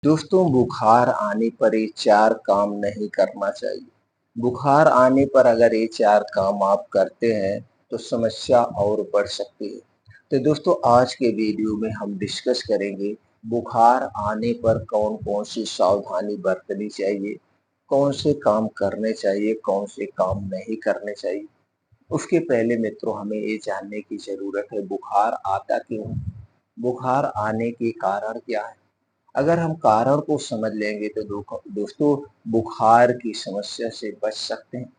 दोस्तों बुखार आने पर ये 4 काम नहीं करना चाहिए। बुखार आने पर अगर ये 4 काम आप करते हैं, तो समस्या और बढ़ सकती है। तो दोस्तों आज के वीडियो में हम डिस्कस करेंगे बुखार आने पर कौन-कौन सी सावधानी बरतनी चाहिए, कौन से काम करने चाहिए, कौन से काम नहीं करने चाहिए। उसके पहले मित्रों हमें ये जानने की ज़रूरत है बुखार आता क्यों है? बुखार आने के कारण क्या है? अगर हम कारण को समझ लेंगे तो दोस्तों बुखार की समस्या से बच सकते हैं,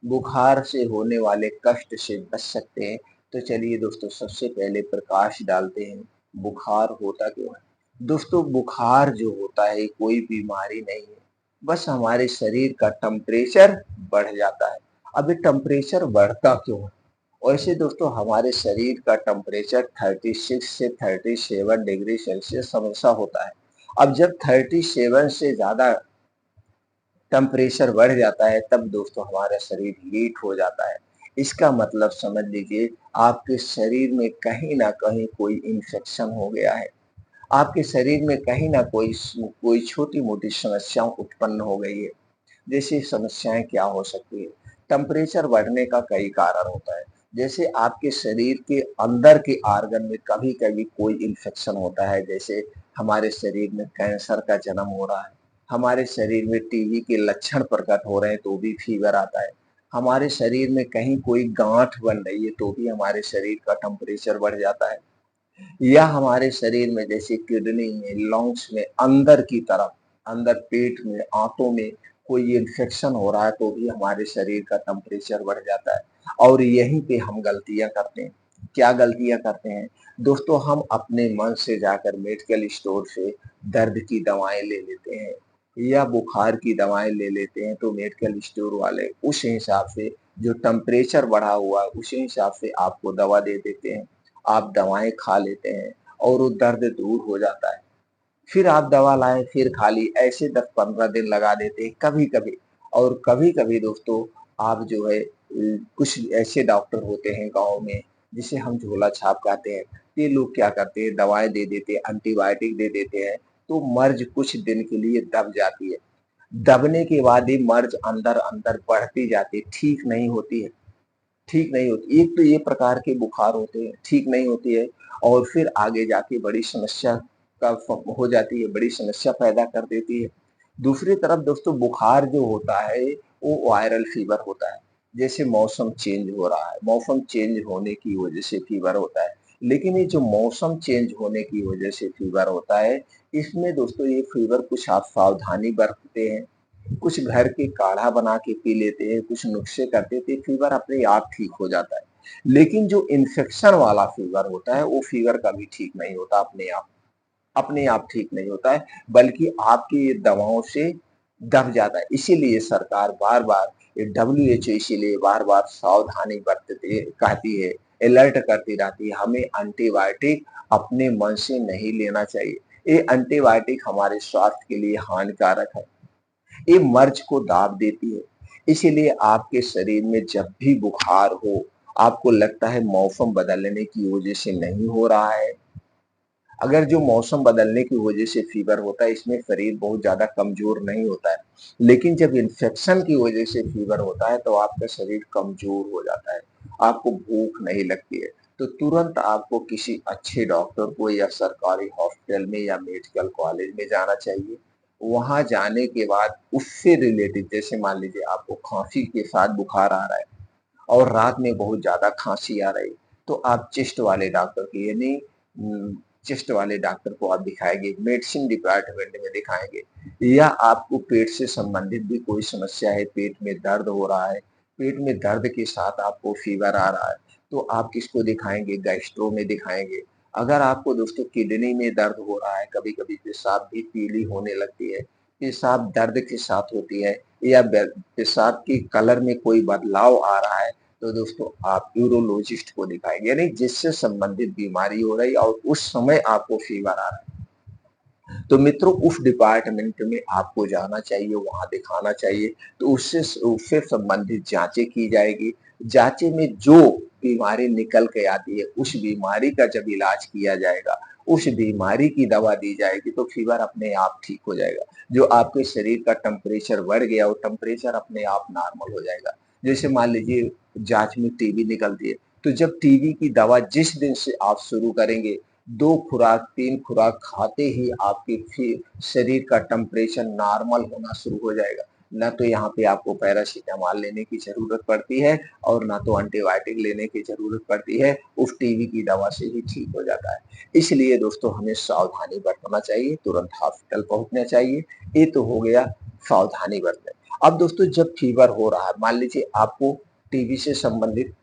बुखार से होने वाले कष्ट से बच सकते हैं। तो चलिए दोस्तों सबसे पहले प्रकाश डालते हैं, बुखार होता क्यों है? दोस्तों बुखार जो होता है कोई बीमारी नहीं है, बस हमारे शरीर का टेम्परेचर बढ़ जाता है। अब ये टेम्परेचर बढ़ता क्यों है? वैसे दोस्तों हमारे शरीर का टेम्परेचर 36 से 37 डिग्री सेल्सियस हमेशा होता है। अब जब 37 से ज़्यादा टेम्परेचर बढ़ जाता है तब दोस्तों हमारा शरीर हीट हो जाता है। इसका मतलब समझ लीजिए आपके शरीर में कहीं न कहीं कोई इन्फेक्शन हो गया है। आपके शरीर में कहीं न कोई छोटी-मोटी समस्या उत्पन्न हो गई है। जैसे समस्याएँ क्या हो सकती है? टेम्परेचर बढ़ने का कई कारण होता है। जैसे आपके शरीर के अंदर के ऑर्गन में कभी-कभी कोई इन्फेक्शन होता है, जैसे हमारे शरीर में कैंसर का जन्म हो रहा है, हमारे शरीर में टीबी के लक्षण प्रकट हो रहे हैं तो भी फीवर आता है, हमारे शरीर में कहीं कोई गाँठ बन रही है तो भी हमारे शरीर का टेम्परेचर बढ़ जाता है। या हमारे शरीर में जैसे किडनी में, लंग्स में, अंदर की तरफ, अंदर पेट में, आंतों में कोई इन्फेक्शन हो रहा है तो भी हमारे शरीर का टेम्परेचर बढ़ जाता है। और यहीं पे हम गलतियाँ करते हैं। क्या गलतियाँ करते हैं? दोस्तों हम अपने मन से जाकर मेडिकल स्टोर से दर्द की दवाएँ ले लेते हैं या बुखार की दवाएँ ले लेते हैं तो मेडिकल स्टोर वाले उस हिसाब से जो टेम्परेचर बढ़ा हुआ है उसी हिसाब से आपको दवा दे देते हैं। आप दवाएँ खा लेते हैं और वो दर्द दूर हो जाता है। फिर आप दवा लाएँ, फिर खा ली, ऐसे 10-15 दिन लगा देते हैं कभी-कभी। और कभी-कभी दोस्तों आप जो है कुछ ऐसे डॉक्टर होते हैं गाँव में जिसे हम झोला छाप कहते हैं। ये लोग क्या करते हैं दवाएँ दे देते हैं, एंटीबायोटिक दे देते हैं, तो मर्ज़ कुछ दिन के लिए दब जाती है। दबने के बाद ये मर्ज़ अंदर-अंदर बढ़ती जाती है, ठीक नहीं होती। एक तो ये प्रकार के बुखार होते हैं, ठीक नहीं होती है और फिर आगे जाके बड़ी समस्या का फ हो जाती है, बड़ी समस्या पैदा कर देती है। दूसरी तरफ दोस्तों बुखार जो होता है, वो वायरल फीवर होता है। जैसे मौसम चेंज हो रहा है, मौसम चेंज होने की वजह से फीवर होता है। लेकिन ये जो मौसम चेंज होने की वजह से फीवर होता है, इसमें दोस्तों ये फीवर कुछ आप सावधानी बरतते हैं, कुछ घर के काढ़ा बना के पी लेते हैं, कुछ नुस्खे करते थे, फीवर अपने आप ठीक हो जाता है। लेकिन जो इन्फेक्शन वाला फीवर होता है, वो फीवर कभी ठीक नहीं होता अपने आप ठीक नहीं होता है, बल्कि आपकी ये दवाओं से दब जाता है। इसीलिए सरकार बार-बार ये डब्ल्यूएचओ इसीलिए बार-बार सावधानी बरतती कहती है, अलर्ट करती रहती है, हमें एंटीबायोटिक अपने मन से नहीं लेना चाहिए। ये एंटीबायोटिक हमारे स्वास्थ्य के लिए हानिकारक है। ये मर्ज को दाब देती है। इसीलिए आपके शरीर में जब भी बुखार हो, आपको लगता है मौसम बदलने की वजह से नहीं हो रहा है। अगर जो मौसम बदलने की वजह से फीवर होता है, इसमें शरीर बहुत ज़्यादा कमज़ोर नहीं होता है। लेकिन जब इन्फेक्शन की वजह से फीवर होता है, तो आपका शरीर कमज़ोर हो जाता है। आपको भूख नहीं लगती है। तो तुरंत आपको किसी अच्छे डॉक्टर को या सरकारी हॉस्पिटल में या मेडिकल कॉलेज में जाना चाहिए। वहाँ जाने के बाद उससे रिलेटेड जैसे मान लीजिए आपको खाँसी के साथ बुखार आ रहा है और रात में बहुत ज़्यादा खाँसी आ रही, तो आप चेस्ट वाले डॉक्टर की यानी चेस्ट वाले डॉक्टर को आप दिखाएँगे, मेडिसिन डिपार्टमेंट में दिखाएँगे या आपको पेट से संबंधित भी कोई समस्या है, पेट में दर्द हो रहा है, पेट में दर्द के साथ आपको फ़ीवर आ रहा है, तो आप किसको दिखाएँगे? गैस्ट्रो में दिखाएँगे। अगर आपको दोस्तों किडनी में दर्द हो रहा है, कभी-कभी पेशाब भी पीली होने लगती है, पेशाब दर्द के साथ होती है या पेशाब की कलर में कोई बदलाव आ रहा है, तो दोस्तों आप यूरोलॉजिस्ट को दिखाएँगे, यानी जिससे संबंधित बीमारी हो रही है और उस समय आपको फ़ीवर आ रहा है। तो मित्रों उस डिपार्टमेंट में आपको जाना चाहिए, वहाँ दिखाना चाहिए, तो उससे संबंधित जाँचें की जाएगी। जाँचे में जो बीमारी निकल के आती है, उस बीमारी का जब इलाज किया जाएगा, उस बीमारी की दवा दी जाएगी तो फीवर अपने आप ठीक हो जाएगा। जो आपके शरीर का टेम्परेचर बढ़ गया वो टेम्परेचर अपने आप नॉर्मल हो जाएगा। जैसे मान लीजिए जाँच में टीबी निकलती है, तो जब टीबी की दवा जिस दिन से आप शुरू करेंगे, 2 खुराक 3 खुराक खाते ही आपके शरीर का टेम्परेचर नॉर्मल होना शुरू हो जाएगा। ना तो यहाँ पे आपको पैरासिटामॉल लेने की ज़रूरत पड़ती है और ना तो एंटीबायोटिक लेने की ज़रूरत पड़ती है, उस टीबी की दवा से ही ठीक हो जाता है। इसलिए दोस्तों हमें सावधानी बरतना चाहिए, तुरंत हॉस्पिटल पहुँचना चाहिए। ये तो हो गया सावधानी बरतें। अब दोस्तों जब फीवर हो रहा है, मान लीजिए आपको टीबी से संबंधित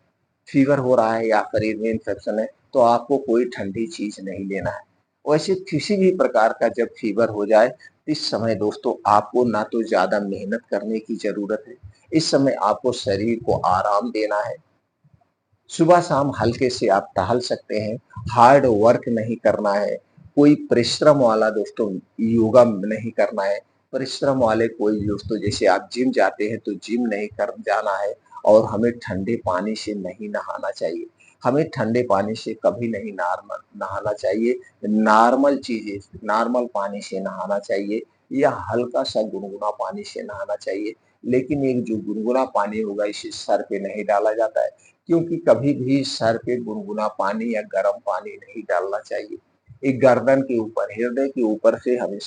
फीवर हो रहा है या शरीर में इन्फेक्शन है, तो आपको कोई ठंडी चीज़ नहीं लेना है। वैसे किसी भी प्रकार का जब फीवर हो जाए, इस समय दोस्तों आपको ना तो ज़्यादा मेहनत करने की ज़रूरत है, इस समय आपको शरीर को आराम देना है। सुबह-शाम हल्के से आप टहल सकते हैं, हार्ड वर्क नहीं करना है, कोई परिश्रम वाला दोस्तों योगा नहीं करना है, परिश्रम वाले कोई दोस्तों जैसे आप जिम जाते हैं तो जिम नहीं कर जाना है और हमें ठंडे पानी से नहीं नहाना चाहिए। हमें ठंडे पानी से कभी नहीं नहाना चाहिए, नॉर्मल पानी से नहाना चाहिए या हल्का-सा गुनगुना पानी से नहाना चाहिए। लेकिन एक जो गुनगुना पानी होगा इसे सर पे नहीं डाला जाता है। क्योंकि कभी भी सर पे गुनगुना पानी या गर्म पानी नहीं डालना चाहिए। एक गर्दन के ऊपर, हृदय के ऊपर से हमें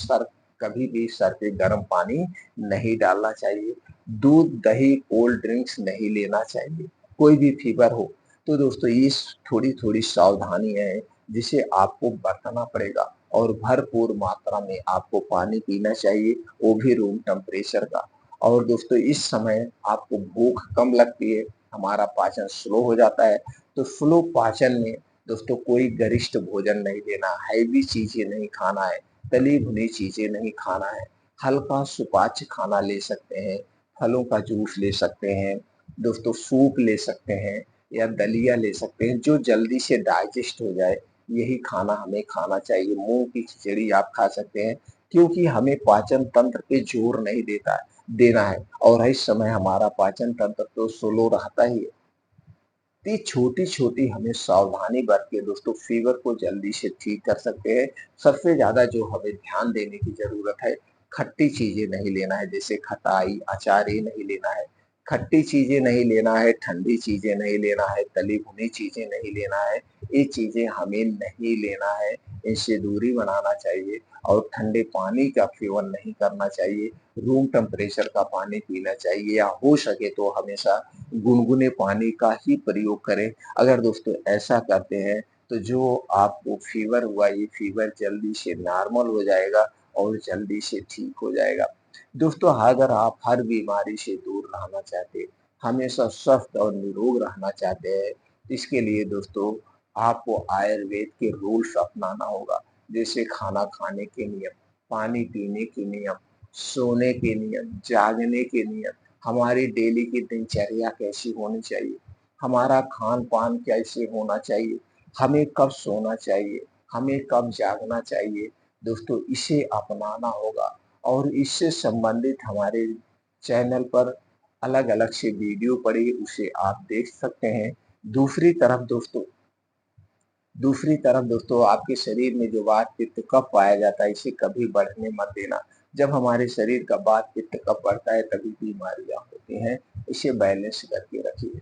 कभी भी सर पे गर्म पानी नहीं डालना चाहिए। दूध, दही, कोल्ड ड्रिंक्स नहीं लेना चाहिए। कोई भी फीवर हो, तो दोस्तों ये थोड़ी-थोड़ी सावधानियाँ हैं जिसे आपको बरतना पड़ेगा और भरपूर मात्रा में आपको पानी पीना चाहिए, वो भी रूम टेम्परेचर का। और दोस्तों इस समय आपको भूख कम लगती है, हमारा पाचन स्लो हो जाता है, तो स्लो पाचन में दोस्तों कोई गरिष्ठ भोजन नहीं लेना, हैवी चीज़ें नहीं खाना है, तली-भुनी चीज़ें नहीं खाना है, हल्का सुपाच्य खाना ले सकते हैं, फलों का जूस ले सकते हैं, दोस्तों सूप ले सकते हैं या दलिया ले सकते हैं, जो जल्दी से डाइजेस्ट हो जाए, यही खाना हमें खाना चाहिए। मूँग की खिचड़ी आप खा सकते हैं, क्योंकि हमें पाचन तंत्र पे जोर नहीं देना है और इस समय हमारा पाचन तंत्र तो स्लो रहता ही है। तो ये छोटी-छोटी हमें सावधानी बरत के दोस्तों फीवर को जल्दी से ठीक कर सकते हैं। सबसे ज़्यादा जो हमें ध्यान देने की ज़रूरत है, खट्टी चीज़ें नहीं लेना है, जैसे खटाई, अचार ये नहीं लेना है। खट्टी चीज़ें नहीं लेना है, ठंडी चीज़ें नहीं लेना है, तली-भुनी चीज़ें नहीं लेना है। ये चीज़ें हमें नहीं लेना है, इनसे दूरी बनाना चाहिए और ठंडे पानी का सेवन नहीं करना चाहिए। रूम टेम्परेचर का पानी पीना चाहिए या हो सके तो हमेशा गुनगुने पानी का ही प्रयोग करें। अगर दोस्तों ऐसा करते हैं तो जो आपको फीवर हुआ ये फीवर जल्दी से नॉर्मल हो जाएगा और जल्दी से ठीक हो जाएगा। दोस्तों अगर आप हर बीमारी से दूर रहना चाहते हैं, हमेशा स्वस्थ और निरोग रहना चाहते हैं, इसके लिए दोस्तों आपको आयुर्वेद के रूल्स अपनाना होगा। जैसे खाना खाने के नियम, पानी पीने के नियम, सोने के नियम, जागने के नियम, हमारी डेली की दिनचर्या कैसी होनी चाहिए, हमारा खान-पान कैसे होना चाहिए, हमें कब सोना चाहिए, हमें कब जागना चाहिए, दोस्तों इसे अपनाना होगा और इससे संबंधित हमारे चैनल पर अलग-अलग से वीडियो पड़ी है, उसे आप देख सकते हैं। दूसरी तरफ दोस्तों दूसरी तरफ दोस्तों आपके शरीर में जो वात पित्त कफ पाया जाता है इसे कभी बढ़ने मत देना। जब हमारे शरीर का वात पित्त कफ बढ़ता है तभी बीमारियाँ होती हैं, इसे बैलेंस करके रखिए।